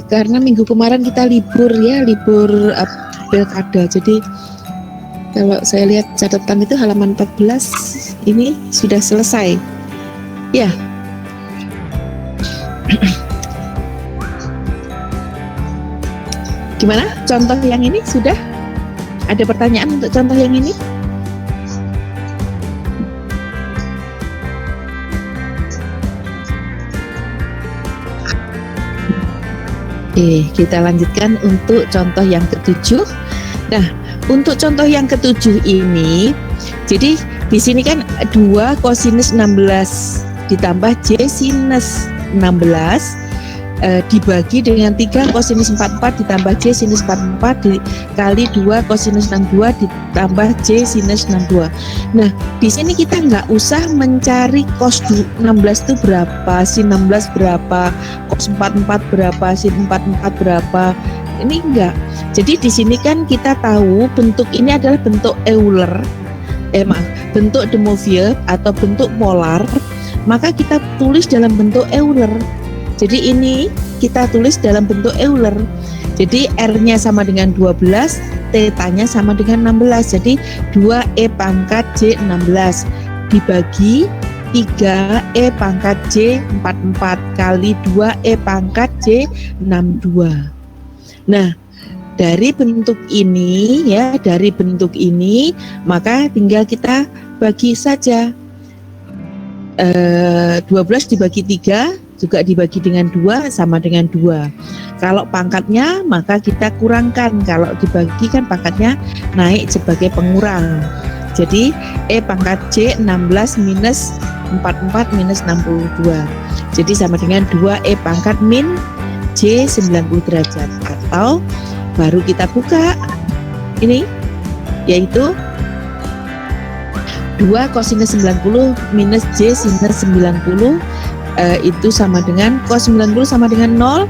Karena minggu kemarin kita libur ya, libur pilkada. Jadi kalau saya lihat catatan itu halaman 14 ini sudah selesai. Ya. Gimana? Contoh yang ini sudah? Ada pertanyaan untuk contoh yang ini? Oke, kita lanjutkan untuk contoh yang ketujuh. Nah, untuk contoh yang ketujuh ini, jadi di sini kan 2 kosinus 16 ditambah J sinus 16 dibagi dengan 3 kosinus 44 ditambah J sinus 44 dikali 2 kosinus 62 ditambah J sinus 62. Nah, di sini kita nggak usah mencari cos 16 itu berapa, sin 16 berapa, cos 44 berapa, sin 44 berapa. Ini enggak. Jadi di sini kan kita tahu bentuk ini adalah bentuk Euler. Bentuk de Moivre atau bentuk polar, maka kita tulis dalam bentuk Euler. Jadi ini kita tulis dalam bentuk Euler. Jadi R-nya sama dengan 12, θ-nya sama dengan 16. Jadi 2E pangkat J16 dibagi 3E pangkat J44 kali 2E pangkat J62. Nah, dari bentuk ini ya, dari bentuk ini maka tinggal kita bagi saja. 12 dibagi 3 juga dibagi dengan 2 sama dengan 2. Kalau pangkatnya maka kita kurangkan, kalau dibagi kan pangkatnya naik sebagai pengurang. Jadi E pangkat J 16 minus 44 minus 62. Jadi sama dengan 2E pangkat min J 90 derajat. Atau baru kita buka ini, yaitu 2 kosinus 90 minus J sinus 90 itu sama dengan cos 90 sama dengan 0,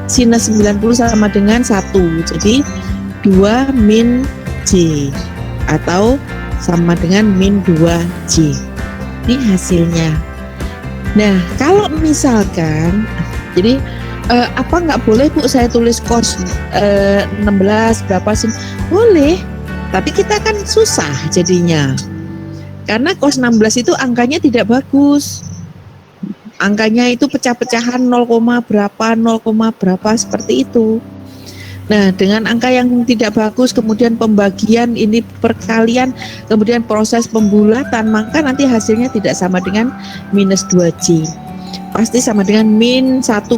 sinus 90 sama dengan 1. Jadi 2 min J atau sama dengan min 2J. Ini hasilnya. Nah, kalau misalkan jadi apa nggak boleh Bu saya tulis cos 16 berapa sih? Boleh, tapi kita kan susah jadinya. Karena cos 16 itu angkanya tidak bagus. Angkanya itu pecah-pecahan 0, berapa, 0, berapa seperti itu. Nah, dengan angka yang tidak bagus, kemudian pembagian ini perkalian, kemudian proses pembulatan, maka nanti hasilnya tidak sama dengan minus 2J. Pasti sama dengan min 1,9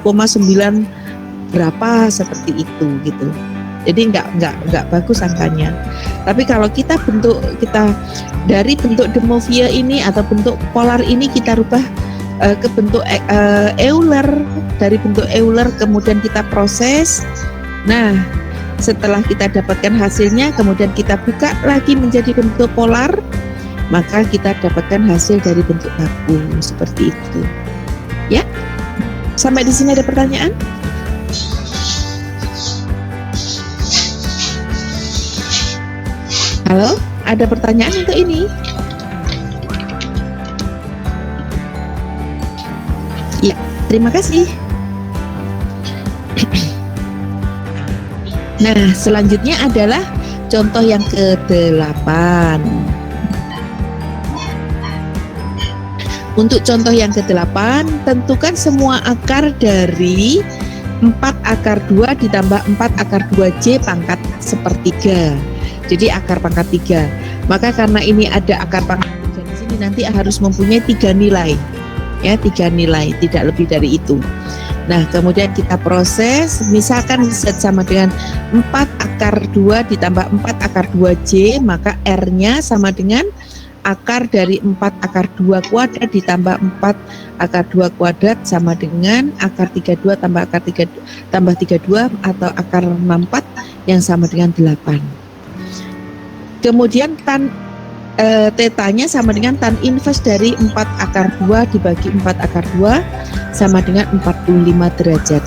berapa seperti itu gitu. Jadi enggak bagus angkanya. Tapi kalau kita dari bentuk de Moivre ini atau bentuk polar ini kita rubah ke bentuk Euler, dari bentuk Euler kemudian kita proses. Nah, setelah kita dapatkan hasilnya kemudian kita buka lagi menjadi bentuk polar, maka kita dapatkan hasil dari bentuk baku seperti itu. Ya. Sampai di sini ada pertanyaan? Halo, ada pertanyaan untuk ini? Ya, terima kasih. Nah, selanjutnya adalah contoh yang ke-8. Untuk contoh yang ke-8, tentukan semua akar dari 4 akar 2 ditambah 4 akar 2J pangkat sepertiga. Jadi akar pangkat 3. Maka karena ini ada akar pangkat 3 di sini nanti harus mempunyai 3 nilai. Ya, 3 nilai, tidak lebih dari itu. Nah, kemudian kita proses, misalkan Z sama dengan 4 akar 2 ditambah 4 akar 2J, maka R-nya sama dengan akar dari 4 akar 2 kuadrat ditambah 4 akar 2 kuadrat sama dengan akar 32 tambah akar 3 tambah 32 atau akar 64 yang sama dengan 8. Kemudian θ-nya sama dengan tan inverse dari 4 akar 2 dibagi 4 akar 2 sama dengan 45 derajat.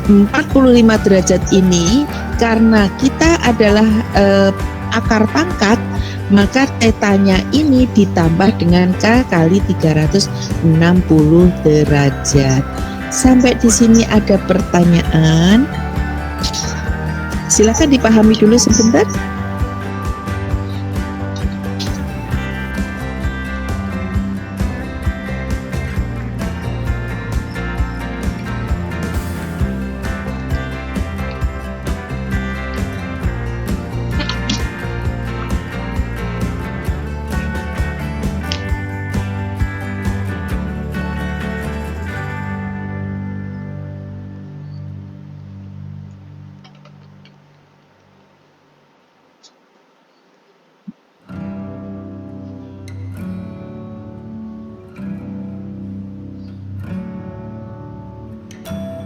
45 derajat ini karena kita adalah akar pangkat, maka θ-nya ini ditambah dengan K kali 360 derajat. sampai di sini ada pertanyaan? Silakan dipahami dulu sebentar.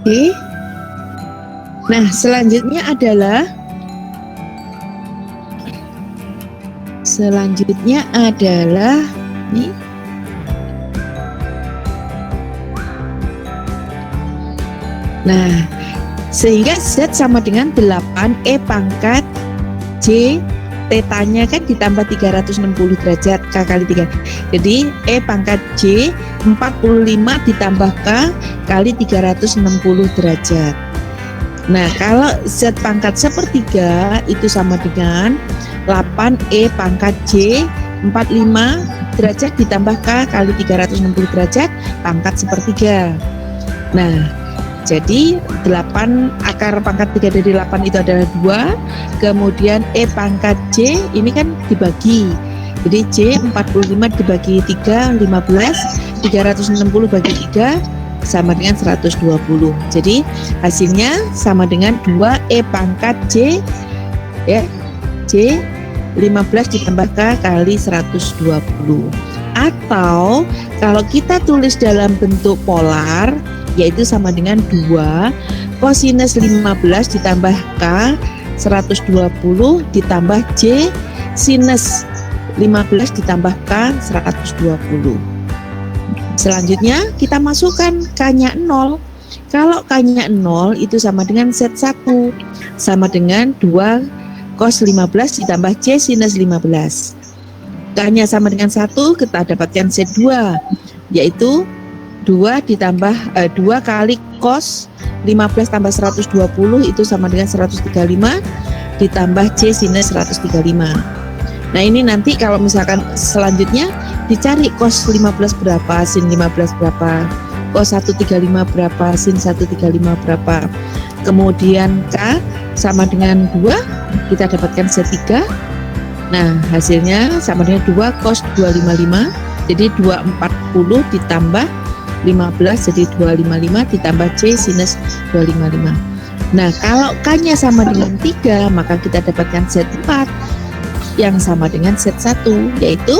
Oke. Nah, selanjutnya adalah nih. Nah, sehingga Z sama dengan 8E pangkat J, tetanya kan ditambah 360 derajat K kali 3. Jadi E pangkat J 45 ditambah K kali 360 derajat. Nah, kalau Z pangkat sepertiga itu sama dengan 8E pangkat J 45 derajat ditambah K kali 360 derajat pangkat sepertiga. Nah, jadi 8 akar pangkat 3 dari 8 itu adalah 2. Kemudian E pangkat J ini kan dibagi. Jadi J 45 dibagi 3, 15. 360 bagi 3 sama dengan 120. Jadi hasilnya sama dengan 2E pangkat J, ya, J 15 ditambah K kali 120. Atau kalau kita tulis dalam bentuk polar, yaitu sama dengan 2 kosinus 15 ditambah K 120 ditambah J sinus 15 ditambah K 120. Selanjutnya kita masukkan K-nya 0. Kalau K-nya 0 itu sama dengan Z1, sama dengan 2 cos 15 ditambah J sinus 15. K-nya sama dengan 1, kita dapatkan Z2, yaitu 2 ditambah 2 kali cos 15 tambah 120 itu sama dengan 135 ditambah J sinus 135. Nah, ini nanti kalau misalkan selanjutnya dicari cos 15 berapa, sin 15 berapa, cos 135 berapa, sin 135 berapa. Kemudian K sama dengan 2, kita dapatkan Z3. Nah, hasilnya sama dengan 2 cos 255, jadi 240 ditambah 15 jadi 255 ditambah J sinus 255. Nah, kalau K-nya sama dengan 3, maka kita dapatkan Z4 yang sama dengan Z1, yaitu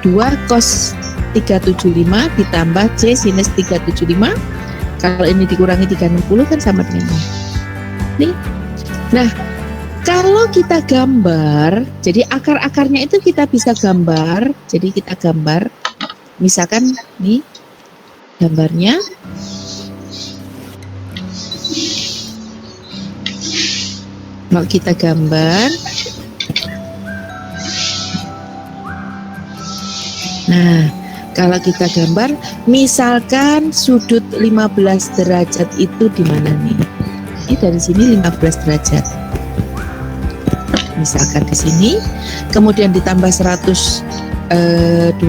2 cos 375 ditambah J sinus 375. Kalau ini dikurangi 360 kan sama dengan ini. Nah, kalau kita gambar, jadi akar-akarnya itu kita bisa gambar. Jadi kita gambar, misalkan nih gambarnya. Mau kita gambar. Nah, kalau kita gambar, misalkan sudut 15 derajat itu di mana nih? Ini dari sini 15 derajat. Misalkan di sini, kemudian ditambah 120,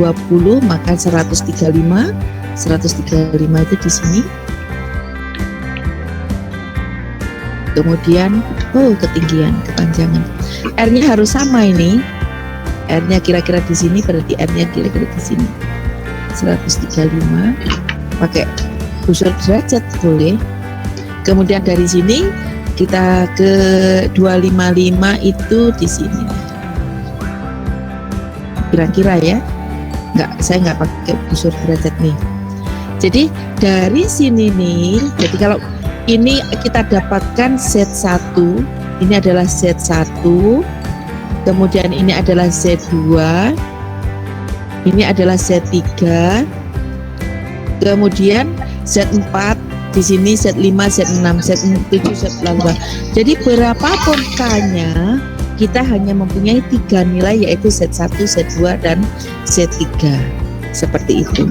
maka 135. 135 itu di sini. Kemudian, ketinggian, kepanjangan. R-nya harus sama ini. R-nya kira-kira di sini, berarti R-nya kira-kira di sini. 135 pakai busur derajat boleh. Kemudian dari sini kita ke 255 itu di sini. Kira-kira ya. Saya nggak pakai busur derajat nih. Jadi dari sini nih, jadi kalau ini kita dapatkan Z1, ini adalah Z1. Kemudian ini adalah Z2, ini adalah Z3, kemudian Z4, di sini Z5, Z6, Z7, Z8. Jadi berapapun K-nya, kita hanya mempunyai 3 nilai, yaitu Z1, Z2, dan Z3. Seperti itu.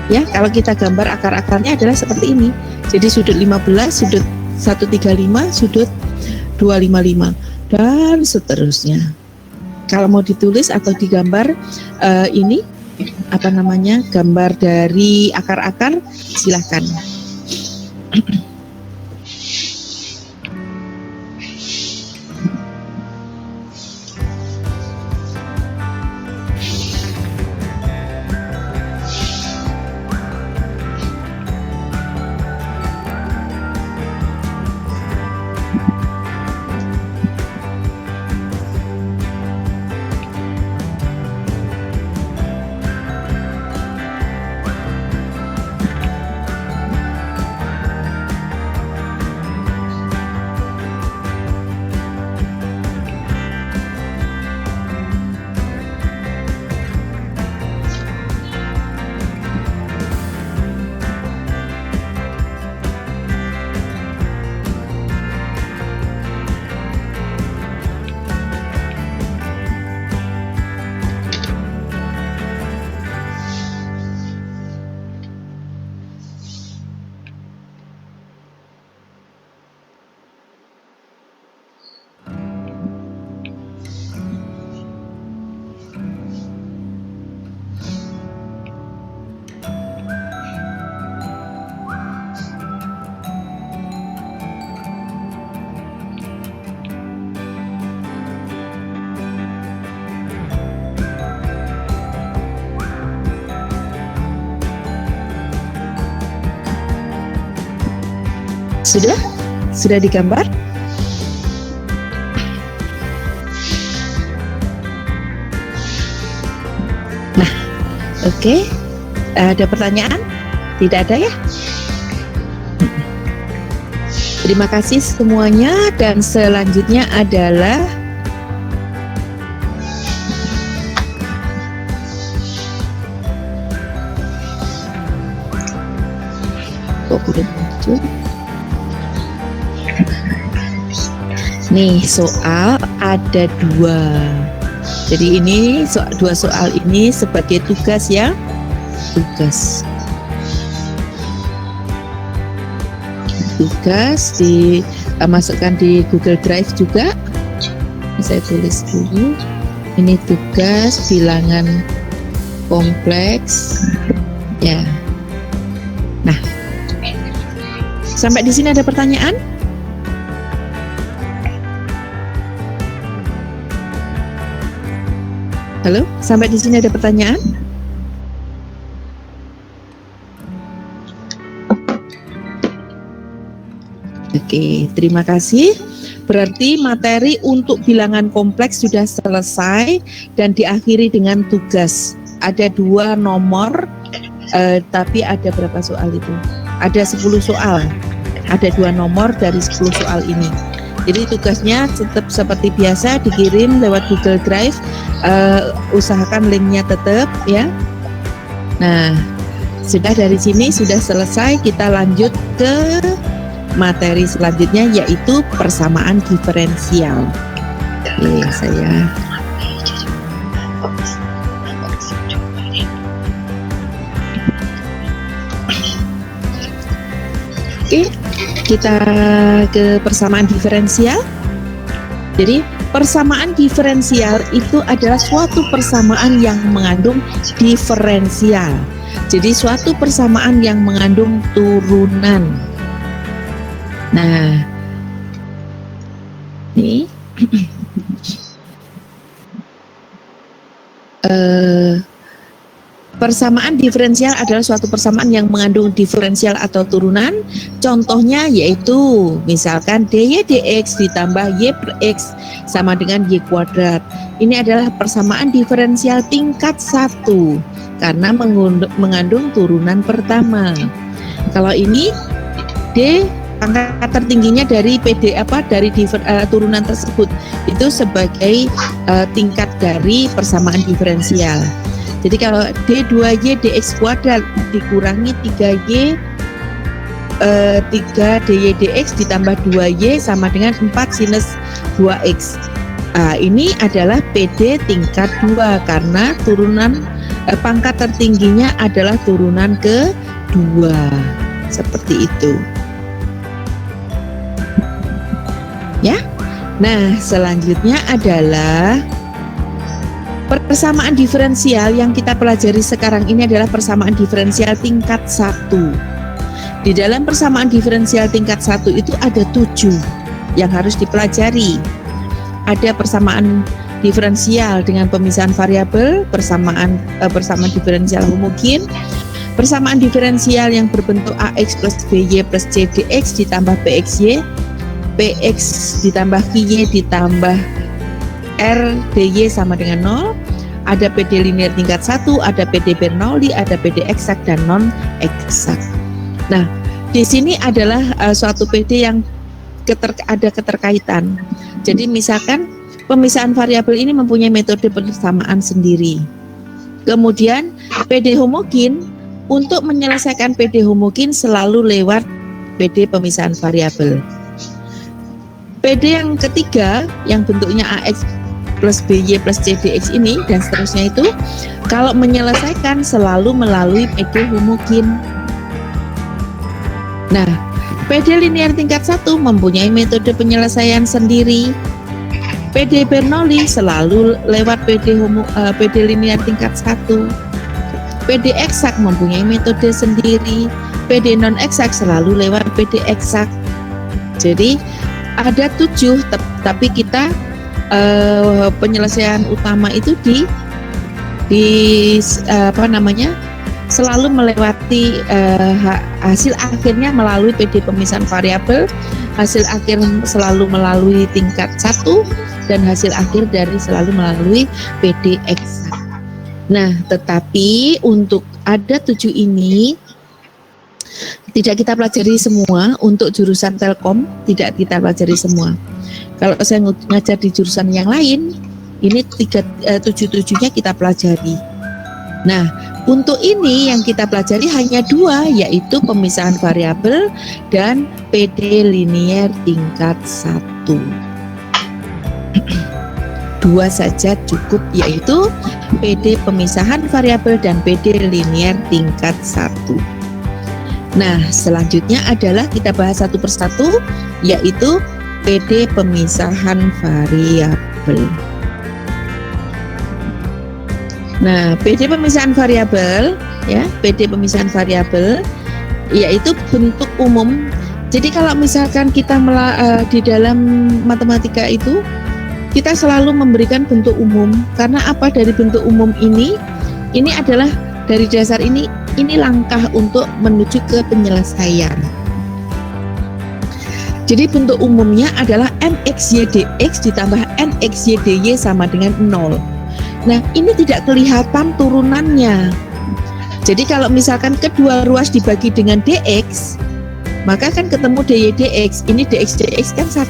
Ya, kalau kita gambar akar-akarnya adalah seperti ini. Jadi sudut 15, sudut 135, sudut 255 dan seterusnya. Kalau mau ditulis atau digambar ini apa namanya? Gambar dari akar-akar, silahkan. Sudah? Sudah digambar? Nah, oke. Ada pertanyaan? Tidak ada ya? Terima kasih semuanya, dan selanjutnya adalah nih soal ada dua. Jadi ini dua soal ini sebagai tugas ya, tugas dimasukkan di Google Drive juga. Saya tulis dulu. Ini tugas bilangan kompleks ya. Nah, sampai di sini ada pertanyaan? Halo, sampai di sini ada pertanyaan? Oke, terima kasih. Berarti materi untuk bilangan kompleks sudah selesai dan diakhiri dengan tugas. Ada 2 nomor, tapi ada berapa soal itu? Ada 10 soal. Ada 2 nomor dari 10 soal ini. Jadi tugasnya tetap seperti biasa dikirim lewat Google Drive. Usahakan linknya tetap ya. Nah, sudah dari sini sudah selesai. Kita lanjut ke materi selanjutnya, yaitu persamaan diferensial. Oke, saya kita ke persamaan diferensial. Jadi persamaan diferensial itu adalah suatu persamaan yang mengandung diferensial. Jadi suatu persamaan yang mengandung turunan. Nah, ini persamaan diferensial adalah suatu persamaan yang mengandung diferensial atau turunan. Contohnya yaitu misalkan dy dx ditambah y per x sama dengan y kuadrat. Ini adalah persamaan diferensial tingkat 1 karena mengandung turunan pertama. Kalau ini d angka tertingginya dari dari turunan tersebut itu sebagai tingkat dari persamaan diferensial. Jadi kalau d2y dx kuadrat dikurangi 3y 3 dy dx ditambah 2y sama dengan 4 sinus 2x. Ini adalah PD tingkat 2 karena turunan pangkat tertingginya adalah turunan kedua. Seperti itu. Ya. Nah, selanjutnya adalah persamaan diferensial yang kita pelajari sekarang ini adalah persamaan diferensial tingkat 1. Di dalam persamaan diferensial tingkat 1 itu ada 7 yang harus dipelajari. Ada persamaan diferensial dengan pemisahan variabel, persamaan diferensial homogen, persamaan diferensial yang berbentuk AX plus BY plus CDX ditambah BXY, PX ditambah QY ditambah R DY sama dengan 0. Ada PD linear tingkat 1, ada PD Bernoulli, ada PD eksak dan non eksak. Nah, di sini adalah suatu PD yang ada keterkaitan. Jadi misalkan pemisahan variabel ini mempunyai metode persamaan sendiri. Kemudian PD homogen, untuk menyelesaikan PD homogen selalu lewat PD pemisahan variabel. PD yang ketiga yang bentuknya AX plus BY plus CDX ini dan seterusnya itu kalau menyelesaikan selalu melalui PD homogen. Nah, PD linear tingkat 1 mempunyai metode penyelesaian sendiri. PD Bernoulli selalu lewat PD linear tingkat 1. PD eksak mempunyai metode sendiri. PD non eksak selalu lewat PD eksak. Jadi ada 7, tapi kita penyelesaian utama itu selalu melewati hasil akhirnya melalui PD pemisahan variabel, hasil akhir selalu melalui tingkat 1 dan hasil akhir dari selalu melalui PD eksak. Nah, tetapi untuk ada 7 ini tidak kita pelajari semua. Untuk jurusan Telkom tidak kita pelajari semua. Kalau saya ngajar di jurusan yang lain, ini 7-7-nya kita pelajari. Nah, untuk ini yang kita pelajari hanya 2, yaitu pemisahan variabel dan PD linear tingkat 1. 2 saja cukup, yaitu PD pemisahan variabel dan PD linear tingkat 1. Nah, selanjutnya adalah kita bahas satu persatu, yaitu PD pemisahan variabel. Nah, PD pemisahan variabel, ya, PD pemisahan variabel, yaitu bentuk umum. Jadi kalau misalkan kita di dalam matematika itu, kita selalu memberikan bentuk umum. Karena apa? Dari bentuk umum ini adalah dari dasar ini langkah untuk menuju ke penyelesaian. Jadi bentuk umumnya adalah MXY DX ditambah NXY DY sama dengan 0. Nah, ini tidak kelihatan turunannya. Jadi kalau misalkan kedua ruas dibagi dengan DX, maka kan ketemu DY DX. Ini DX DX kan 1.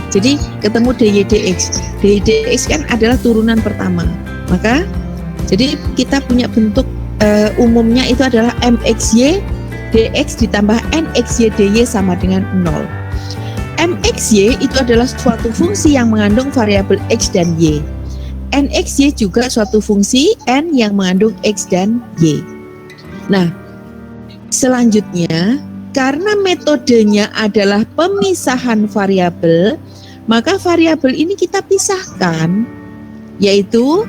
Jadi ketemu DY DX. DY DX kan adalah turunan pertama. Maka jadi kita punya bentuk umumnya itu adalah MXY DX ditambah NXY DY sama dengan 0. MXY itu adalah suatu fungsi yang mengandung variabel X dan Y. NXY juga suatu fungsi N yang mengandung X dan Y. Nah, selanjutnya karena metodenya adalah pemisahan variabel, maka variabel ini kita pisahkan, yaitu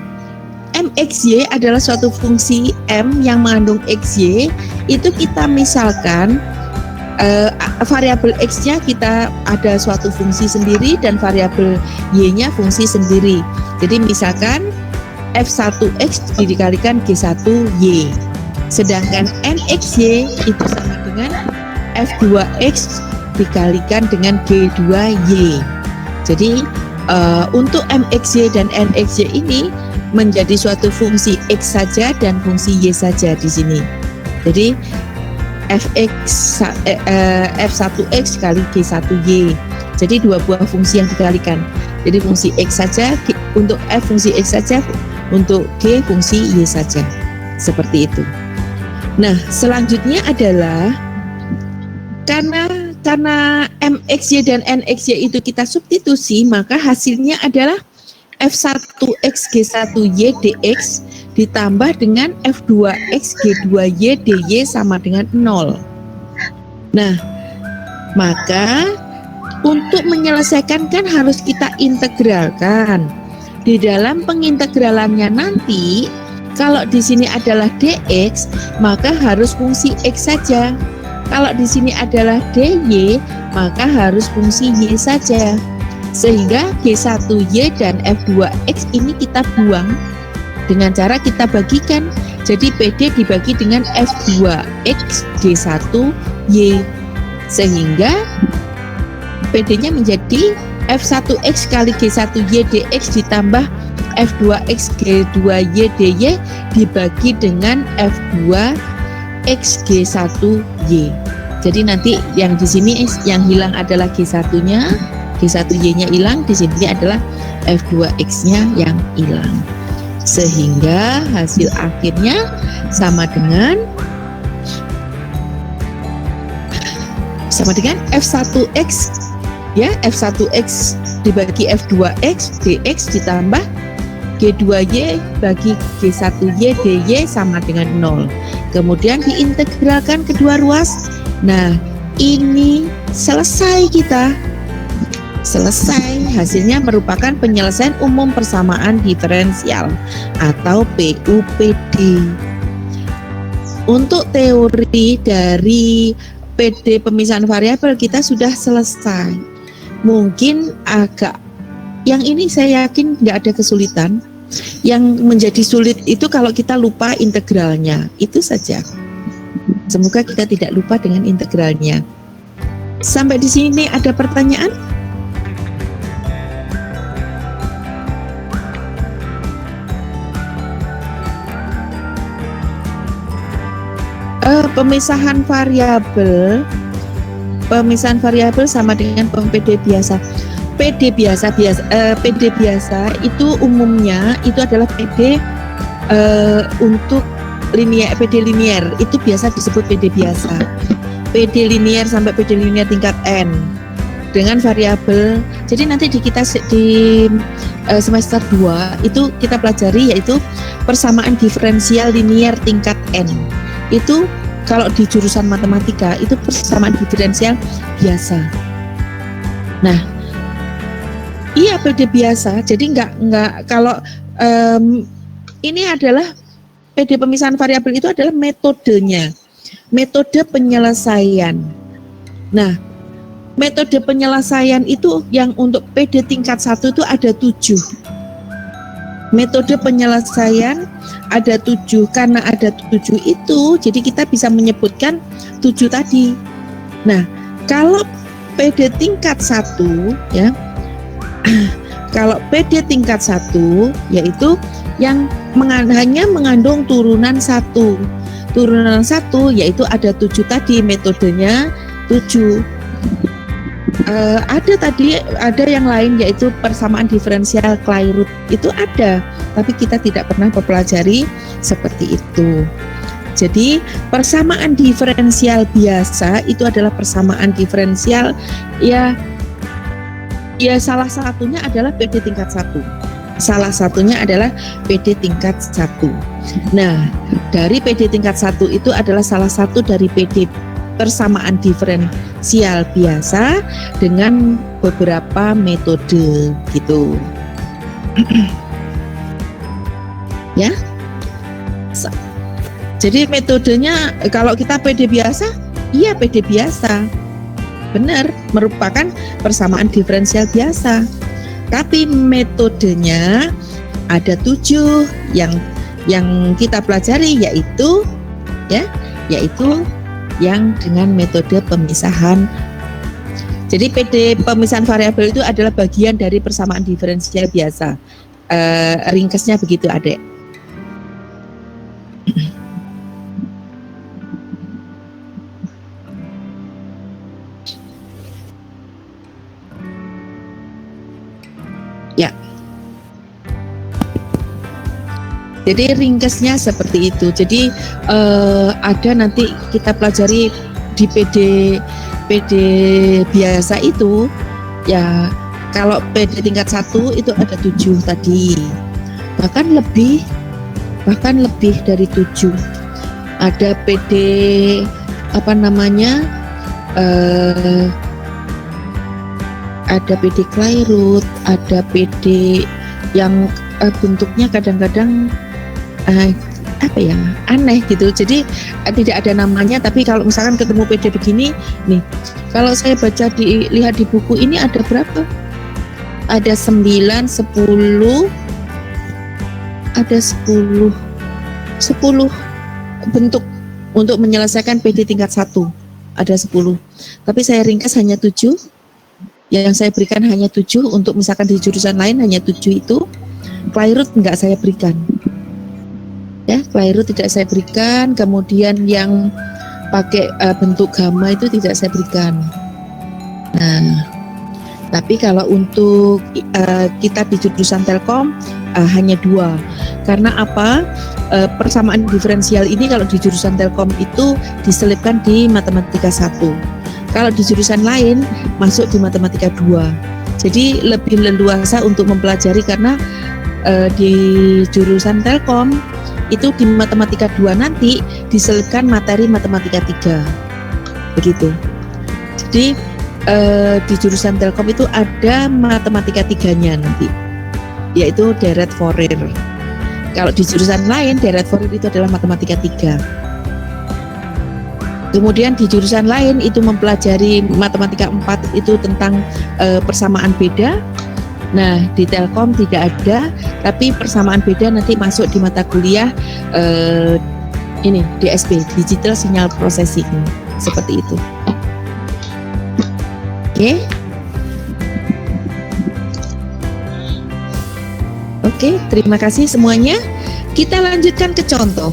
MXY adalah suatu fungsi M yang mengandung XY. Itu kita misalkan variabel X-nya kita ada suatu fungsi sendiri dan variabel Y-nya fungsi sendiri. Jadi misalkan F1X dikalikan G1Y, sedangkan NXY itu sama dengan F2X dikalikan dengan G2Y. Jadi untuk MXY dan NXY ini menjadi suatu fungsi X saja dan fungsi Y saja di sini. Jadi F1X kali G1Y. Jadi dua buah fungsi yang dikalikan. Jadi fungsi X saja untuk F fungsi X saja, untuk G fungsi Y saja. Seperti itu. Nah, selanjutnya adalah karena MXY dan NXY itu kita substitusi, maka hasilnya adalah F1X G1Y DX ditambah dengan F2X G2Y DY sama dengan 0. Nah, maka untuk menyelesaikan kan harus kita integralkan. Di dalam pengintegralannya nanti, kalau di sini adalah dx, maka harus fungsi x saja. Kalau di sini adalah dy, maka harus fungsi y saja. Sehingga G1Y dan F2X ini kita buang dengan cara kita bagikan. Jadi PD dibagi dengan F2X G1Y. Sehingga PD-nya menjadi F1X kali G1Y dx ditambah F2X G2Y dy dibagi dengan F2X G1Y. Jadi nanti yang di sini yang hilang adalah G1-nya, G1Y-nya hilang, di sini adalah F2X-nya yang hilang. Sehingga hasil akhirnya sama dengan F1X ya, F1X dibagi F2X dx ditambah G2Y bagi G1Y dy sama dengan 0. Kemudian diintegralkan kedua ruas. Nah, ini selesai kita. Selesai, hasilnya merupakan penyelesaian umum persamaan diferensial atau PUPD. Untuk teori dari PD pemisahan variabel kita sudah selesai. Mungkin agak, yang ini saya yakin tidak ada kesulitan. Yang menjadi sulit itu kalau kita lupa integralnya, itu saja. Semoga kita tidak lupa dengan integralnya. Sampai di sini ada pertanyaan? Pemisahan variabel sama dengan PD biasa. PD biasa itu umumnya itu adalah PD untuk PD linear, itu biasa disebut PD biasa. PD linear sampai PD linear tingkat n dengan variabel. Jadi nanti kita di semester 2 itu kita pelajari yaitu persamaan diferensial linear tingkat n. Itu kalau di jurusan matematika itu persamaan diferensial biasa. Nah, iya PD biasa. Jadi enggak kalau ini adalah PD pemisahan variabel itu adalah metodenya, metode penyelesaian. Nah, metode penyelesaian itu yang untuk PD tingkat 1 itu ada 7. Metode penyelesaian ada 7, karena ada 7 itu jadi kita bisa menyebutkan 7 tadi. Nah, kalau PD tingkat 1 ya, kalau PD tingkat 1 yaitu yang hanya mengandung turunan 1. Turunan 1 yaitu ada 7 tadi, metodenya 7. Ada yang lain yaitu persamaan diferensial Clairaut, itu ada, tapi kita tidak pernah mempelajari seperti itu. Jadi persamaan diferensial biasa itu adalah persamaan diferensial ya salah satunya adalah PD tingkat 1. Salah satunya adalah PD tingkat 1. Nah, dari PD tingkat 1 itu adalah salah satu dari PD persamaan diferensial biasa dengan beberapa metode gitu. Ya. Jadi metodenya kalau kita PD biasa, iya PD biasa. Benar, merupakan persamaan diferensial biasa. Tapi metodenya ada 7 yang kita pelajari yaitu yang dengan metode pemisahan. Jadi PD pemisahan variabel itu adalah bagian dari persamaan diferensial biasa. Ringkasnya begitu, Adek. Ya. Jadi ringkasnya seperti itu. Jadi ada nanti kita pelajari di PD biasa itu ya, kalau PD tingkat 1 itu ada 7 tadi, bahkan lebih bahkan lebih dari 7. Ada PD ada PD Clairut, ada PD yang bentuknya kadang-kadang aneh gitu. Jadi tidak ada namanya, tapi kalau misalkan ketemu PD begini nih, kalau saya lihat di buku ini ada berapa? Ada 9, 10, ada 10 bentuk untuk menyelesaikan PD tingkat 1. Ada 10. Tapi saya ringkas hanya 7. Yang saya berikan hanya 7, untuk misalkan di jurusan lain hanya 7 itu. Clairut enggak saya berikan. Ya, Clairut tidak saya berikan, kemudian yang pakai bentuk gamma itu tidak saya berikan. Nah, tapi kalau untuk kita di jurusan Telkom hanya 2. Karena apa? Persamaan diferensial ini kalau di jurusan Telkom itu diselipkan di matematika 1. Kalau di jurusan lain masuk di matematika 2. Jadi lebih leluasa untuk mempelajari karena di jurusan Telkom itu di matematika 2 nanti diselipkan materi matematika 3. Begitu. Jadi di jurusan Telkom itu ada matematika 3-nya nanti, yaitu Deret Forer. Kalau di jurusan lain, Deret Forer itu adalah matematika 3. Kemudian di jurusan lain itu mempelajari matematika 4 itu tentang persamaan beda. Nah, di Telkom tidak ada, tapi persamaan beda nanti masuk di mata kuliah ini DSP, Digital Signal Processing, seperti itu. Oke, terima kasih semuanya. Kita lanjutkan ke contoh.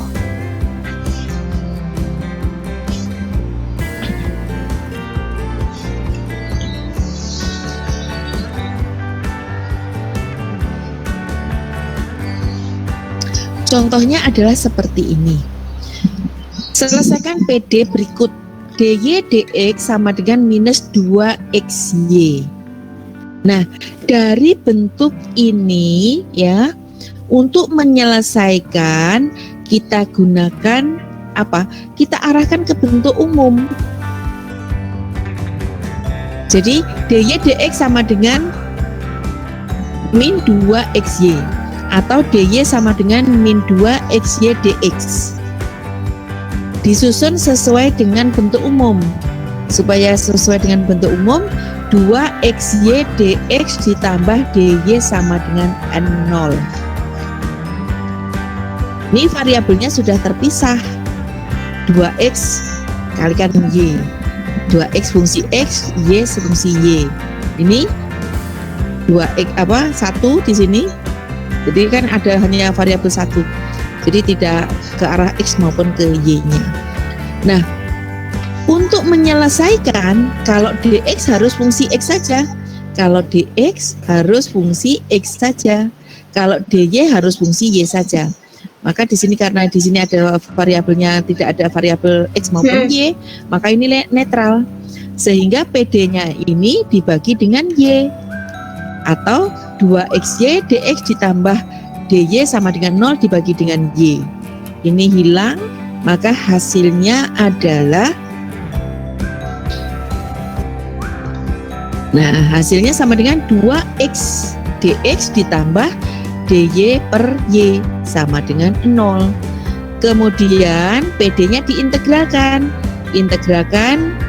Contohnya adalah seperti ini. Selesaikan PD berikut. DY DX sama dengan minus 2XY. Nah, dari bentuk ini ya, untuk menyelesaikan kita gunakan apa? Kita arahkan ke bentuk umum. Jadi DY DX sama dengan min 2XY atau DY sama dengan min 2XY DX. Disusun sesuai dengan bentuk umum. Supaya sesuai dengan bentuk umum, 2XY DX ditambah DY sama dengan N0. Ini variabelnya sudah terpisah. 2X kalikan Y. 2X fungsi X, Y fungsi Y. Ini 2X 1 di sini. Jadi kan ada hanya variabel 1. Jadi tidak ke arah X maupun ke Y-nya. Nah, untuk menyelesaikan, kalau DX harus fungsi X saja. Kalau DX harus fungsi X saja. Kalau DY harus fungsi Y saja. Maka di sini karena di sini ada variabelnya, tidak ada variabel X maupun Y, maka ini netral. Sehingga PD-nya ini dibagi dengan Y. Atau 2XY DX ditambah DY sama dengan 0 dibagi dengan Y. Ini hilang, maka hasilnya adalah, nah hasilnya sama dengan 2X DX ditambah DY per Y sama dengan 0. Kemudian PD-nya diintegralkan.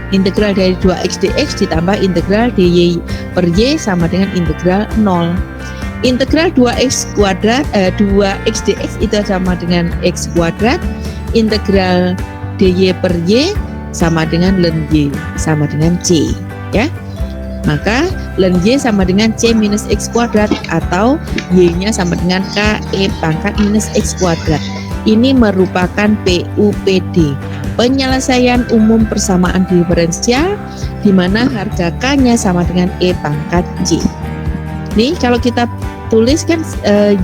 Integral dari 2X DX ditambah integral DY per Y sama dengan integral 0. Integral 2X kuadrat 2X DX itu sama dengan X kuadrat. Integral DY per Y sama dengan ln Y sama dengan C, ya. Maka ln Y sama dengan C minus X kuadrat atau Y-nya sama dengan KE pangkat minus X kuadrat. Ini merupakan PUPD, penyelesaian umum persamaan diferensial, di mana harga K-nya sama dengan E pangkat C. Nih kalau kita tuliskan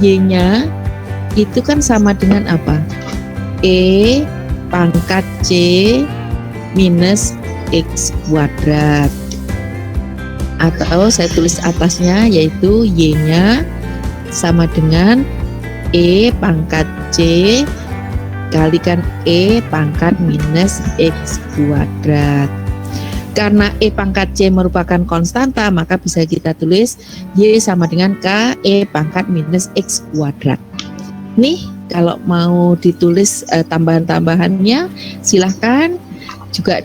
Y-nya itu kan sama dengan apa? E pangkat C minus X kuadrat. Atau saya tulis atasnya yaitu Y-nya sama dengan E pangkat C kalikan E pangkat minus X kuadrat. Karena E pangkat C merupakan konstanta, maka bisa kita tulis Y sama dengan K E pangkat minus X kuadrat. Nih, kalau mau ditulis tambahan-tambahannya, silahkan juga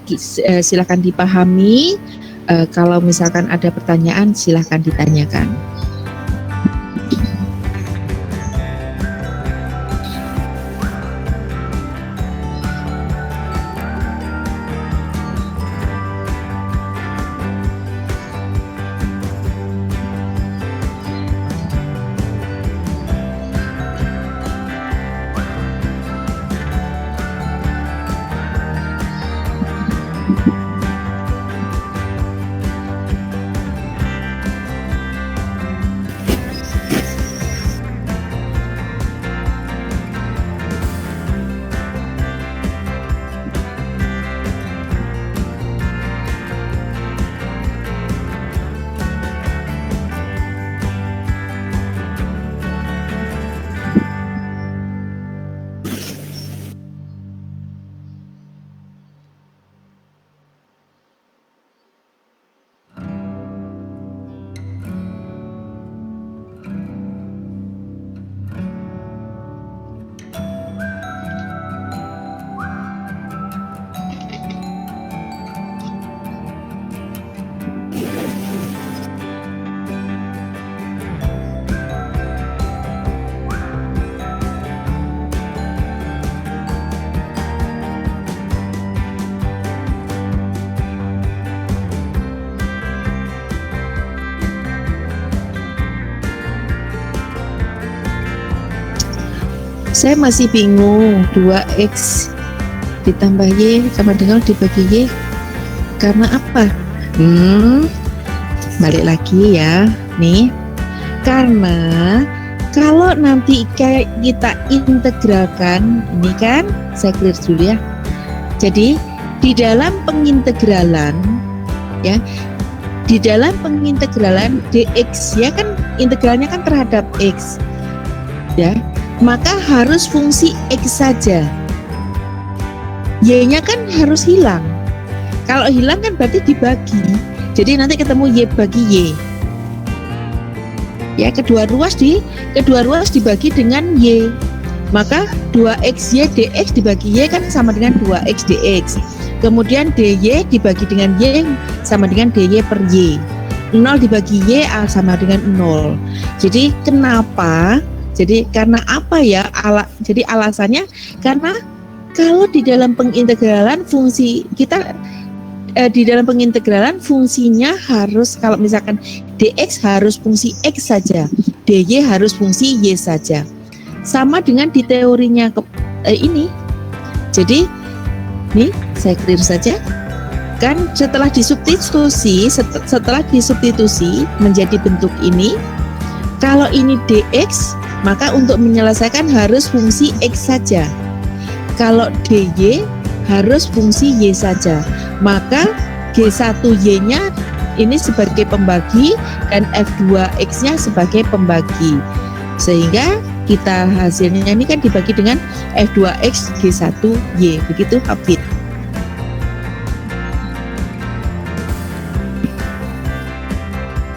silahkan dipahami. Kalau misalkan ada pertanyaan, silahkan ditanyakan. Saya masih bingung, 2X ditambah Y sama dengan dibagi Y karena apa? Balik lagi ya, nih. Karena kalau nanti kita integralkan, ini kan saya clear dulu ya. Jadi di dalam pengintegralan ya, di dalam pengintegralan dx ya kan integralnya kan terhadap x ya, maka harus fungsi x saja. Y-nya kan harus hilang. Kalau hilang kan berarti dibagi. Jadi nanti ketemu Y bagi Y. Ya, kedua ruas dibagi dengan Y. Maka 2XY dx dibagi Y kan sama dengan 2X dx. Kemudian dy dibagi dengan Y sama dengan dy per Y. 0 dibagi Y sama dengan 0. Jadi kenapa? Jadi karena apa ya? Jadi alasannya karena kalau di dalam pengintegralan fungsi kita di dalam pengintegralan fungsinya harus, kalau misalkan dx harus fungsi x saja, dy harus fungsi y saja. Sama dengan di teorinya ini. Jadi nih saya clear saja. Kan setelah disubstitusi menjadi bentuk ini, kalau ini dx, maka untuk menyelesaikan harus fungsi x saja. Kalau dy harus fungsi y saja. Maka G1Y-nya ini sebagai pembagi dan F2X-nya sebagai pembagi. Sehingga kita hasilnya ini kan dibagi dengan F2X G1Y. Begitu Hafid.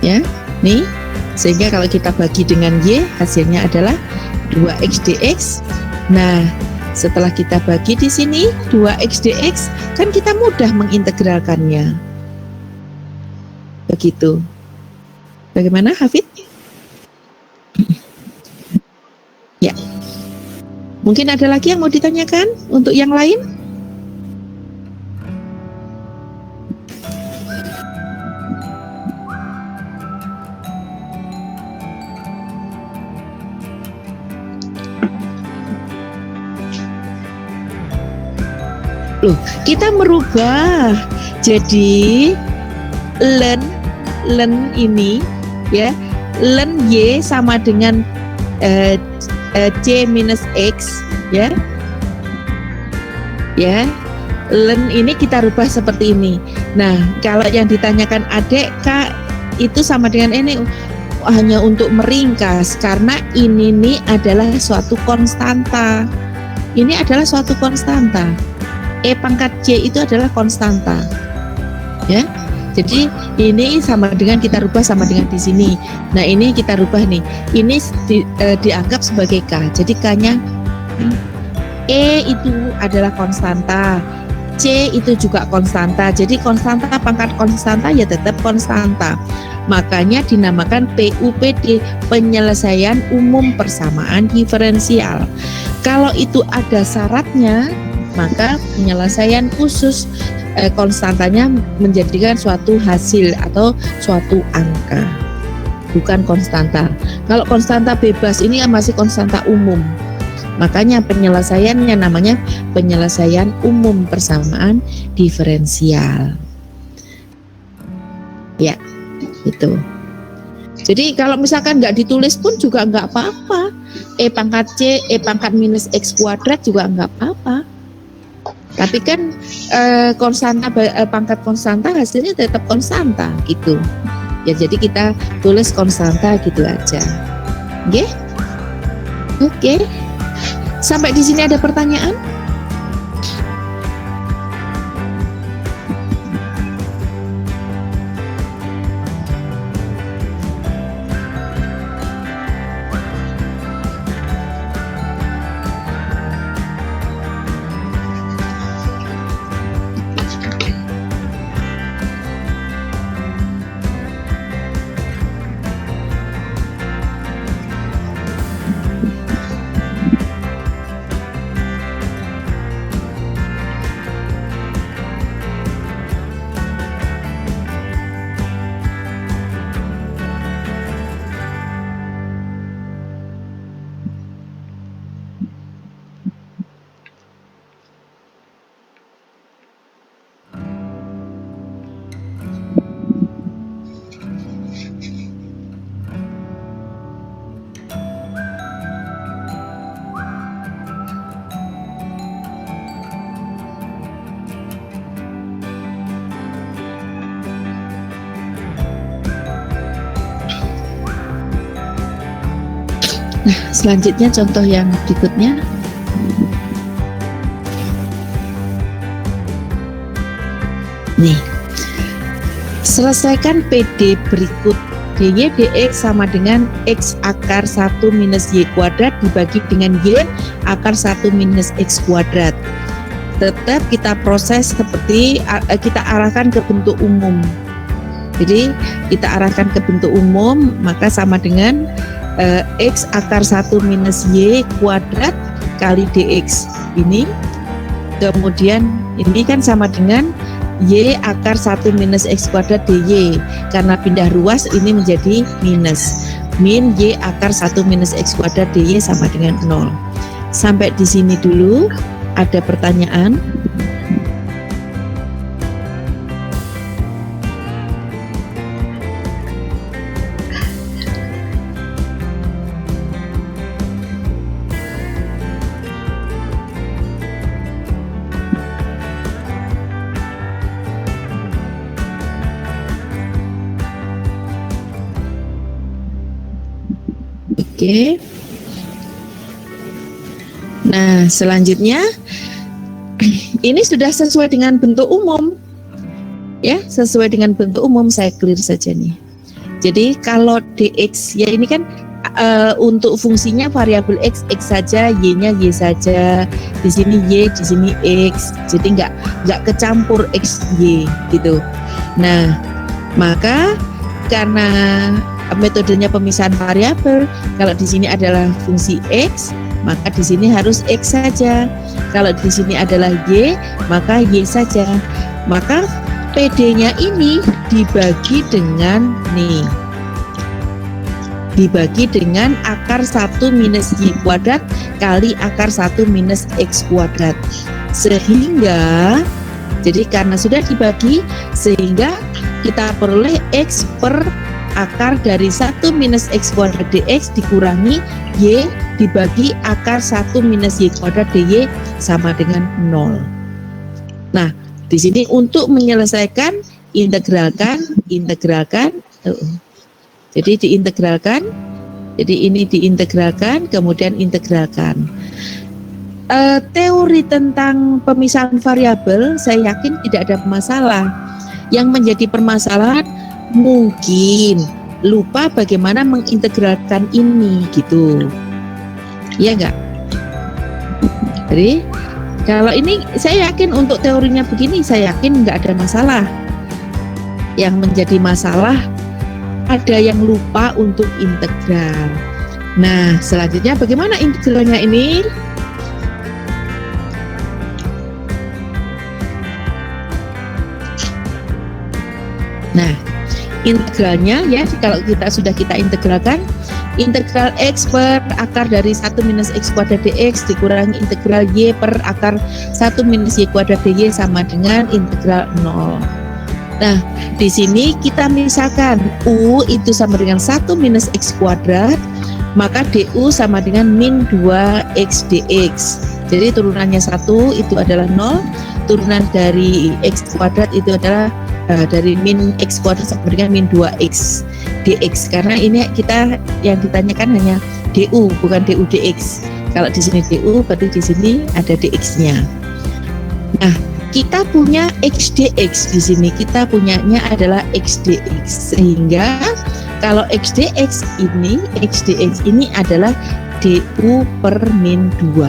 Ya, nih. Sehingga kalau kita bagi dengan Y, hasilnya adalah 2X dx. Nah, setelah kita bagi di sini 2X dx, kan kita mudah mengintegralkannya. Begitu. Bagaimana Hafid? Ya. Mungkin ada lagi yang mau ditanyakan untuk yang lain? Loh, kita merubah jadi len ini ya, len y sama dengan c minus x ya, len ini kita rubah seperti ini. Nah, kalau yang ditanyakan adik k itu sama dengan ini, hanya untuk meringkas karena ini nih adalah suatu konstanta. Ini adalah suatu konstanta. E pangkat C itu adalah konstanta. Ya. Jadi ini sama dengan kita rubah sama dengan di sini. Nah, ini kita rubah nih. Ini dianggap sebagai K. Jadi K-nya E itu adalah konstanta. C itu juga konstanta. Jadi konstanta pangkat konstanta ya tetap konstanta. Makanya dinamakan PUPD, penyelesaian umum persamaan diferensial. Kalau itu ada syaratnya, maka penyelesaian khusus konstantanya menjadikan suatu hasil atau suatu angka, bukan konstanta. Kalau konstanta bebas ini masih konstanta umum. Makanya penyelesaiannya namanya penyelesaian umum persamaan diferensial. Ya, itu. Jadi kalau misalkan nggak ditulis pun juga nggak apa-apa. E pangkat C, E pangkat minus X kuadrat juga nggak apa-apa. Tapi kan konstanta pangkat konstanta hasilnya tetap konstanta gitu. Ya jadi kita tulis konstanta gitu aja. Oke? Oke. Sampai di sini ada pertanyaan? Nah, selanjutnya contoh yang berikutnya. Nih, selesaikan PD berikut. DY dx sama dengan X akar 1 minus Y kuadrat dibagi dengan Y akar 1 minus X kuadrat. Tetap kita proses seperti kita arahkan ke bentuk umum. Jadi kita arahkan ke bentuk umum, maka sama dengan X akar 1 minus Y kuadrat kali dx ini, kemudian ini kan sama dengan Y akar 1 minus X kuadrat dy, karena pindah ruas ini menjadi minus, min Y akar 1 minus X kuadrat dy sama dengan 0. Sampai di sini dulu. Ada pertanyaan? Oke. Nah, selanjutnya ini sudah sesuai dengan bentuk umum. Ya, sesuai dengan bentuk umum, saya clear saja nih. Jadi kalau dx ya ini kan untuk fungsinya variabel x saja, y-nya y saja. Di sini y, di sini x. Jadi nggak kecampur x y gitu. Nah, maka karena metodenya pemisahan variabel, kalau di sini adalah fungsi x, maka di sini harus x saja. Kalau di sini adalah y, maka y saja. Maka PD-nya ini dibagi dengan nih, dibagi dengan akar 1 minus y kuadrat kali akar 1 minus x kuadrat. Sehingga, jadi karena sudah dibagi, sehingga kita peroleh x per akar dari 1 minus x kuadrat dx dikurangi y dibagi akar 1 minus y kuadrat dy sama dengan 0. Nah, di sini untuk menyelesaikan integralkan Jadi diintegralkan. Jadi ini diintegralkan, kemudian integralkan. Teori tentang pemisahan variabel saya yakin tidak ada masalah. Yang menjadi permasalahan mungkin lupa bagaimana mengintegralkan ini gitu. Ya enggak? Jadi kalau ini saya yakin untuk teorinya begini saya yakin nggak ada masalah. Yang menjadi masalah ada yang lupa untuk integral. Nah, selanjutnya bagaimana integralnya ini? Nah, integralnya ya kalau kita integralkan, integral x per akar dari 1 minus x kuadrat dx dikurangi integral y per akar 1 minus y kuadrat dy sama dengan integral 0. Nah, di sini kita misalkan u itu sama dengan 1 minus x kuadrat, maka du sama dengan min 2x dx. Jadi turunannya 1 itu adalah 0, turunan dari x kuadrat itu adalah dari min x kuadrat sama dengan min 2x dx. Karena ini kita yang ditanyakan hanya du, bukan du dx. Kalau di sini du, berarti di sini ada dx-nya. Nah, kita punya x dx di sini, kita punyanya adalah x dx, sehingga kalau x dx ini adalah du per min 2.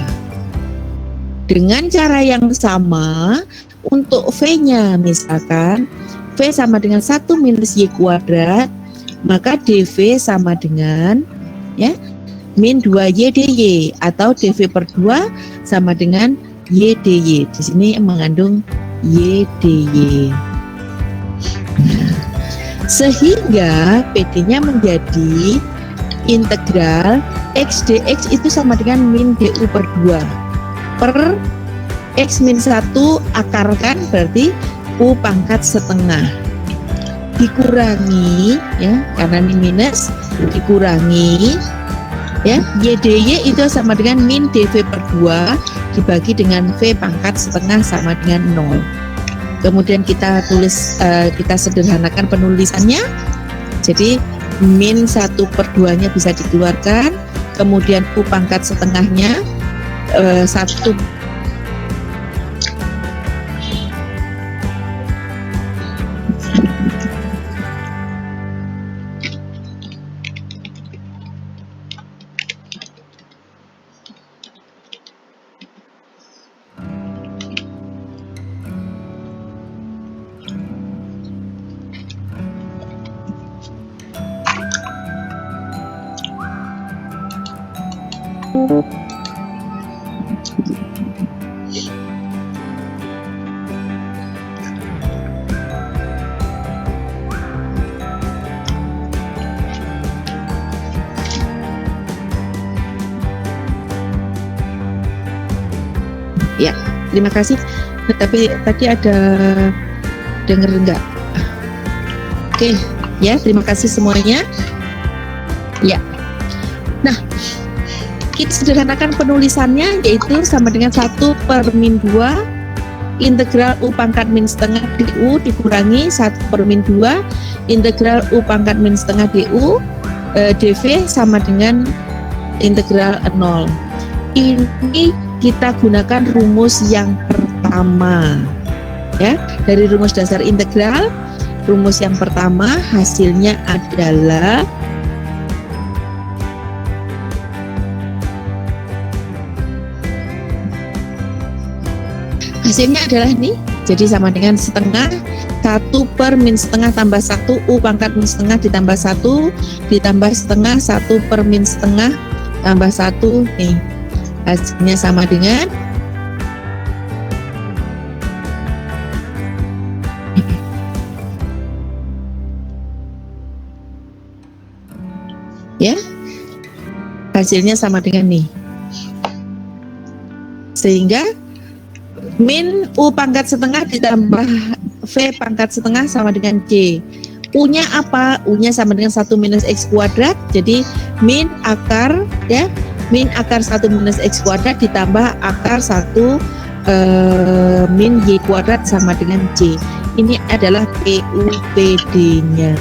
Dengan cara yang sama untuk v-nya, misalkan v sama dengan 1 minus y kuadrat, maka dv sama dengan ya min 2y dy, atau dv per 2 sama dengan y dy. Di sini mengandung y dy. Nah, sehingga PD-nya menjadi integral x dx itu sama dengan min du per 2 per x min 1 akarkan, berarti u pangkat setengah dikurangi ya, karena ini minus dikurangi ya, y dy itu sama dengan min dv per 2 dibagi dengan v pangkat setengah sama dengan 0. Kemudian kita tulis, kita sederhanakan penulisannya. Jadi min 1 per 2 nya bisa dikeluarkan, kemudian u pangkat setengahnya 1 ya, terima kasih. Tapi tadi ada dengar enggak? Oke, ya, terima kasih semuanya. Ya. Nah, kita sederhanakan penulisannya, yaitu sama dengan 1 per min 2 integral u pangkat min setengah du dikurangi 1 per min 2 integral u pangkat min setengah du dv sama dengan integral 0. Ini kita gunakan rumus yang pertama ya, dari rumus dasar integral. Rumus yang pertama hasilnya adalah nih, jadi sama dengan setengah 1 per min setengah tambah 1 u pangkat min setengah ditambah 1 ditambah setengah 1 per min setengah tambah 1 nih, hasilnya sama dengan ya, hasilnya sama dengan nih, sehingga min u pangkat setengah ditambah v pangkat setengah sama dengan c. U-nya apa? U-nya sama dengan 1 minus x kuadrat, jadi min akar ya, min akar 1 minus x kuadrat ditambah akar 1 min y kuadrat sama dengan c. Ini adalah PUPD-nya.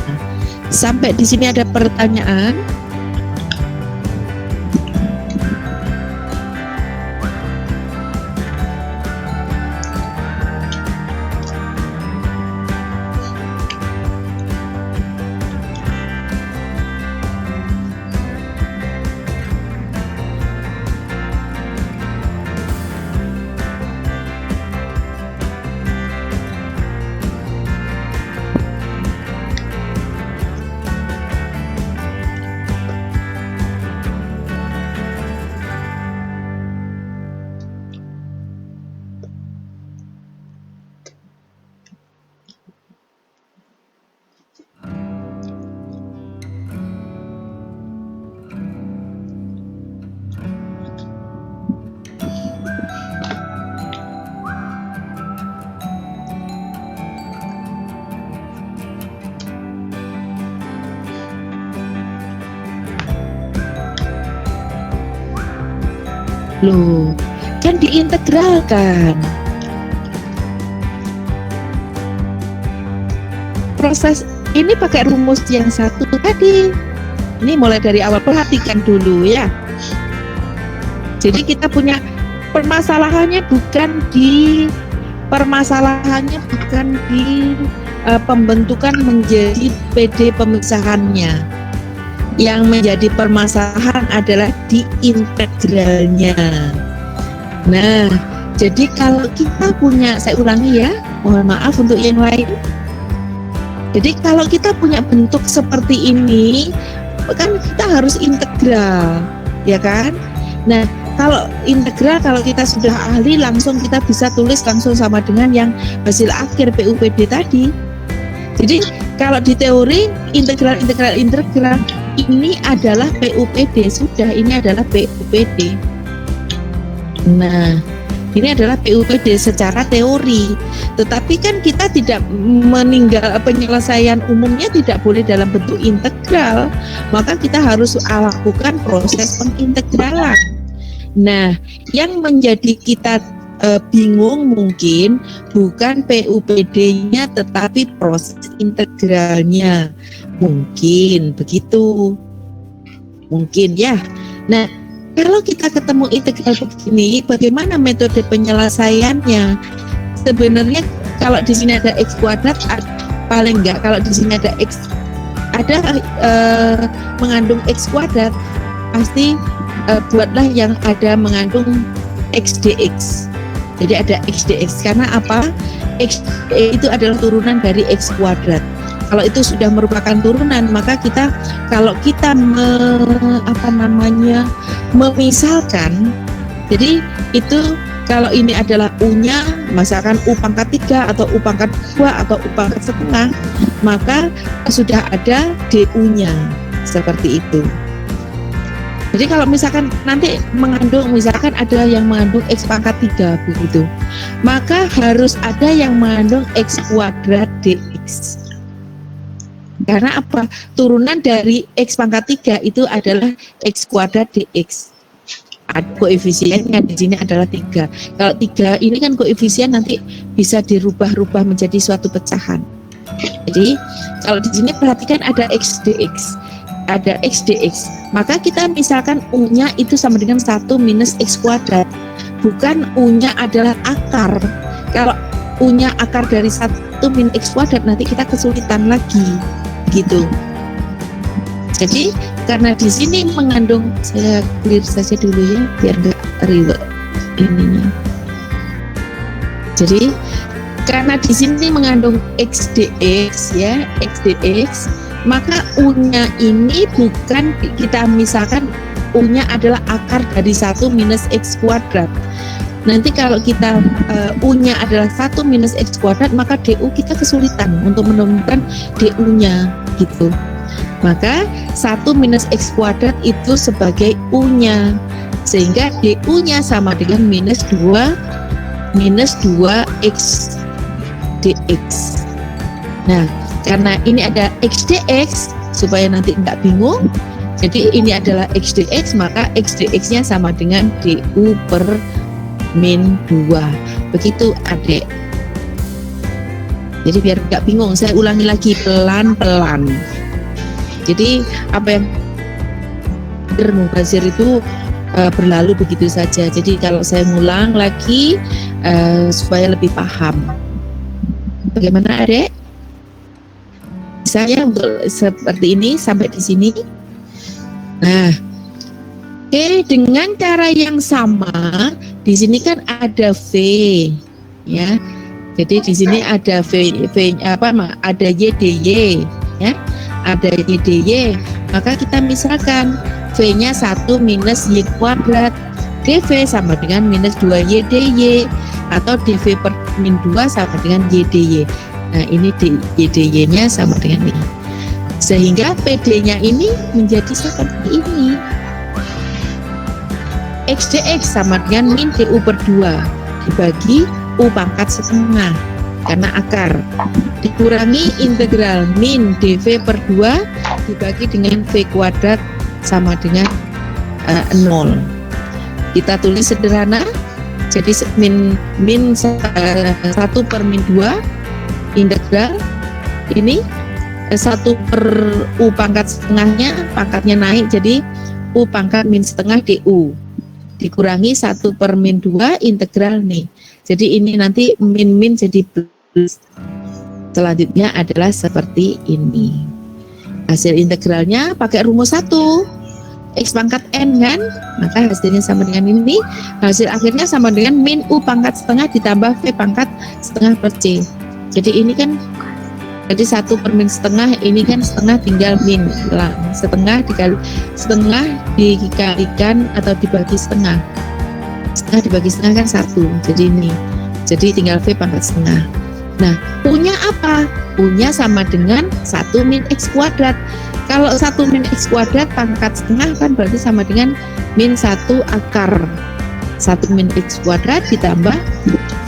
Sampai di sini ada pertanyaan? Loh, kan diintegralkan. Proses ini pakai rumus yang satu tadi. Ini mulai dari awal, perhatikan dulu ya. Jadi kita punya permasalahannya bukan di pembentukan menjadi PD pemisahannya. Yang menjadi permasalahan adalah di integralnya. Nah, jadi kalau kita punya, saya ulangi ya, mohon maaf untuk yang lain. Jadi kalau kita punya bentuk seperti ini, kan kita harus integral, ya kan? Nah, kalau integral, kalau kita sudah ahli, langsung kita bisa tulis langsung sama dengan yang hasil akhir PUPD tadi. Jadi kalau di teori integral ini adalah PUPD, sudah, ini adalah PUPD. Nah, ini adalah PUPD secara teori. Tetapi kan kita tidak meninggal, penyelesaian umumnya tidak boleh dalam bentuk integral, maka kita harus lakukan proses pengintegralan. Nah, yang menjadi kita bingung mungkin bukan PUPD-nya tetapi proses integralnya, mungkin begitu, mungkin ya. Nah, kalau kita ketemu integral begini, bagaimana metode penyelesaiannya? Sebenarnya kalau di sini ada x kuadrat, paling enggak kalau di sini ada x, ada mengandung x kuadrat, pasti buatlah yang ada mengandung x dx. Jadi ada x dx, karena apa? X itu adalah turunan dari x kuadrat. Kalau itu sudah merupakan turunan, maka kita, kalau kita memisalkan, jadi itu kalau ini adalah u-nya, misalkan u pangkat 3 atau u pangkat 2 atau u pangkat setengah, maka sudah ada du-nya, seperti itu. Jadi kalau misalkan nanti mengandung, misalkan ada yang mengandung x pangkat 3 begitu, maka harus ada yang mengandung x kuadrat dx. Karena apa? Turunan dari x pangkat 3 itu adalah x kuadrat dx. Koefisiennya di sini adalah 3. Kalau 3 ini kan koefisien nanti bisa dirubah-rubah menjadi suatu pecahan. Jadi kalau di sini perhatikan ada x dx. Ada x dx, maka kita misalkan u-nya itu sama dengan 1 minus x kuadrat, bukan u-nya adalah akar. Kalau u-nya akar dari 1 min x kuadrat, nanti kita kesulitan lagi gitu. Jadi karena di sini mengandung, saya clear saja dulu ya biar nggak ribet ininya. Jadi karena di sini mengandung x dx ya, x dx, maka u-nya ini bukan, kita misalkan u-nya adalah akar dari 1 minus x kuadrat. Nanti kalau kita u-nya adalah 1 minus x kuadrat, maka du kita kesulitan untuk menemukan du-nya gitu. Maka 1 minus x kuadrat itu sebagai u-nya, sehingga du-nya sama dengan minus 2x dx. Nah, karena ini ada x dx, supaya nanti enggak bingung, jadi ini adalah x dx, maka x dx-nya sama dengan du per min 2. Begitu adik. Jadi biar enggak bingung, saya ulangi lagi pelan-pelan. Jadi apa yang mubazir itu berlalu begitu saja. Jadi kalau saya ngulang lagi supaya lebih paham. Bagaimana Adek? Saya untuk seperti ini sampai di sini. Nah, oke, dengan cara yang sama di sini kan ada V, ya. Jadi di sini ada ada YDY, ya. Ada YDY. Maka kita misalkan V-nya 1 minus Y kuadrat, DV sama dengan minus 2 YDY, atau DV per min 2 sama dengan YDY. Nah ini YDY-nya sama dengan ini. Sehingga PD-nya ini menjadi seperti ini. XDX sama dengan min DU per 2 dibagi U pangkat setengah karena akar, dikurangi integral min DV per 2 dibagi dengan V kuadrat sama dengan 0. Kita tulis sederhana, jadi min 1 per min 2 integral ini 1 per U pangkat setengahnya, pangkatnya naik jadi U pangkat min setengah DU dikurangi 1 per min 2 integral nih. Jadi ini nanti min jadi plus. Selanjutnya adalah seperti ini. Hasil integralnya pakai rumus 1. X pangkat N kan? Maka hasilnya sama dengan ini. Hasil akhirnya sama dengan min U pangkat setengah ditambah V pangkat setengah per C. Jadi ini kan jadi 1 per min setengah, ini kan setengah tinggal min lah. Setengah dikalikan atau dibagi setengah. Setengah dibagi setengah kan 1. Jadi ini. Jadi tinggal V pangkat setengah. Nah, U-nya apa? U-nya sama dengan 1 min X kuadrat. Kalau 1 min X kuadrat pangkat setengah kan berarti sama dengan min 1 akar 1 min X kuadrat ditambah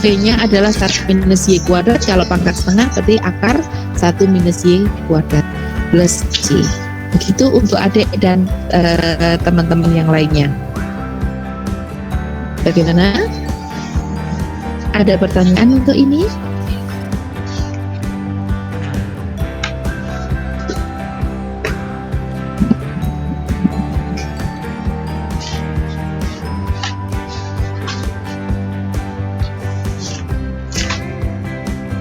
V-nya adalah 1 minus Y kuadrat. Kalau pangkat setengah berarti akar 1 minus Y kuadrat plus C. Begitu untuk adik dan teman-teman yang lainnya. Bagaimana? Ada pertanyaan untuk ini?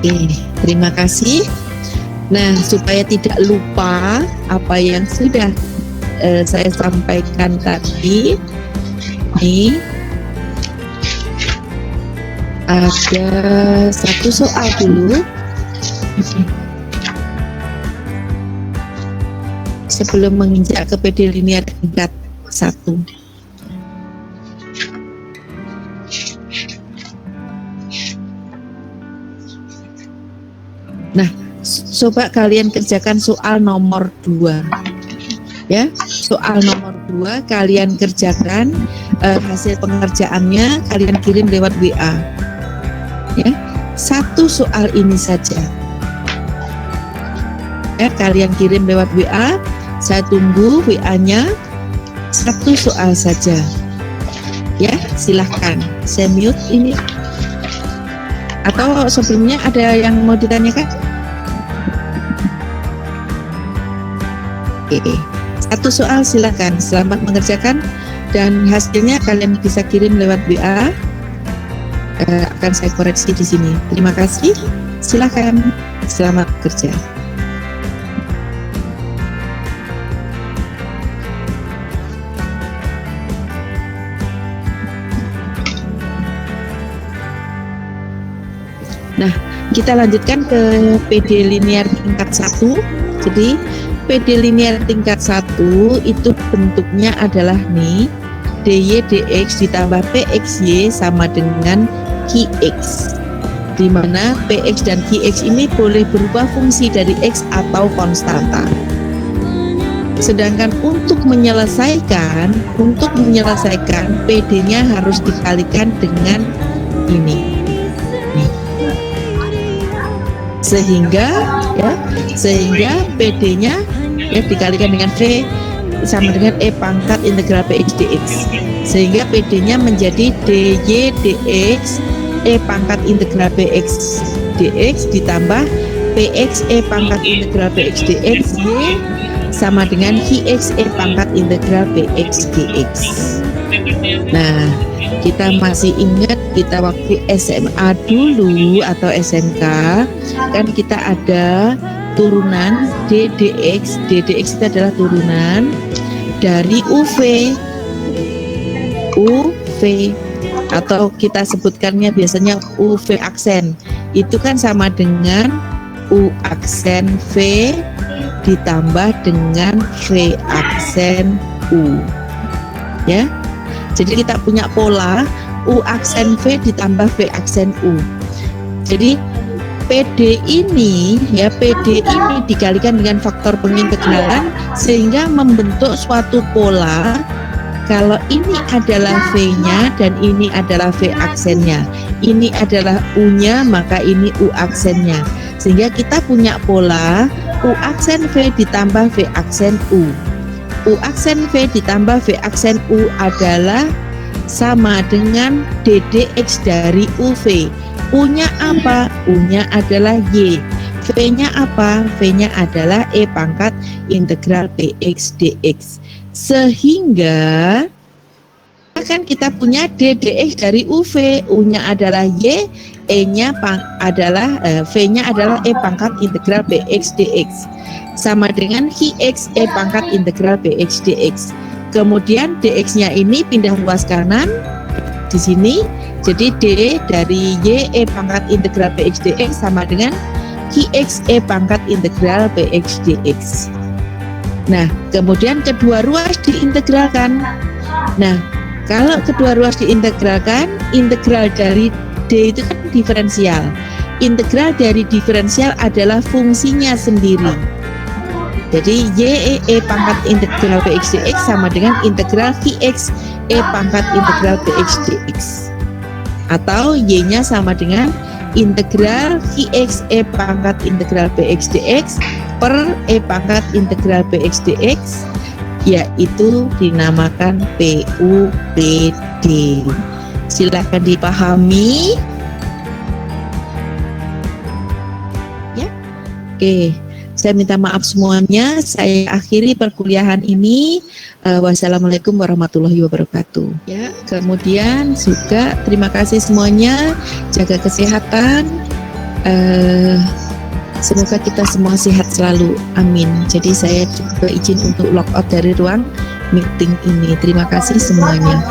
Oke, terima kasih. Nah, supaya tidak lupa apa yang sudah saya sampaikan tadi, ini ada satu soal dulu sebelum menginjak ke PD linear tingkat 1. Nah, coba kalian kerjakan soal nomor 2. Ya, soal nomor 2 kalian kerjakan, hasil pengerjaannya kalian kirim lewat WA. Ya, satu soal ini saja. Ya, kalian kirim lewat WA. Saya tunggu WA-nya. Satu soal saja. Ya, silahkan. Saya mute ini. Atau sebelumnya ada yang mau ditanyakan? Oke, satu soal silakan. Selamat mengerjakan dan hasilnya kalian bisa kirim lewat WA. Akan saya koreksi di sini. Terima kasih. Silakan. Selamat bekerja. Nah, kita lanjutkan ke PD linear tingkat 1. Jadi PD linear tingkat 1 itu bentuknya adalah nih, DY DX ditambah PXY sama dengan QX, di mana PX dan QX ini boleh berubah fungsi dari X atau konstanta. Sedangkan untuk menyelesaikan PD-nya harus dikalikan dengan ini. Sehingga PD-nya ya dikalikan dengan V sama dengan E pangkat integral PX dx, sehingga PD-nya menjadi DY dx E pangkat integral PX dx ditambah PX E pangkat integral PX dx Y sama dengan X E pangkat integral BX dX. Nah, kita masih ingat kita waktu SMA dulu atau SMK kan kita ada turunan DDX. DDX itu adalah turunan dari UV atau kita sebutkannya biasanya UV aksen. Itu kan sama dengan U aksen V ditambah dengan V aksen U. Ya. Jadi kita punya pola U aksen V ditambah V aksen U. Jadi PD ini dikalikan dengan faktor pengintegralan sehingga membentuk suatu pola. Kalau ini adalah V-nya dan ini adalah V aksennya, ini adalah U-nya, maka ini U aksennya. Sehingga kita punya pola U aksen V ditambah V aksen U. U aksen V ditambah V aksen U adalah sama dengan DDX dari UV. U-nya apa? U-nya adalah Y. V-nya apa? V-nya adalah E pangkat integral BX dX. Sehingga kan kita punya DDX dari UV, U-nya adalah Y, E-nya adalah V-nya adalah E pangkat integral BX dX. Sama dengan X E pangkat integral BX dX. Kemudian dx-nya ini pindah ruas kanan di sini. Jadi D dari Y E pangkat integral BX dX sama dengan X E pangkat integral BX dX. Nah, kemudian kedua ruas diintegralkan. Nah, kalau kedua ruas diintegralkan, integral dari D itu kan diferensial. Integral dari diferensial adalah fungsinya sendiri. Jadi Y E pangkat integral BX dX sama dengan integral X E pangkat integral BX dX. Atau Y-nya sama dengan integral X E pangkat integral BX dX per E pangkat integral BX dX, yaitu dinamakan PUPD. Silakan dipahami ya. Oke, saya minta maaf semuanya. Saya akhiri perkuliahan ini. Wassalamualaikum warahmatullahi wabarakatuh. Ya, kemudian juga terima kasih semuanya. Jaga kesehatan. Semoga kita semua sehat selalu. Amin. Jadi saya juga izin untuk log out dari ruang meeting ini. Terima kasih semuanya.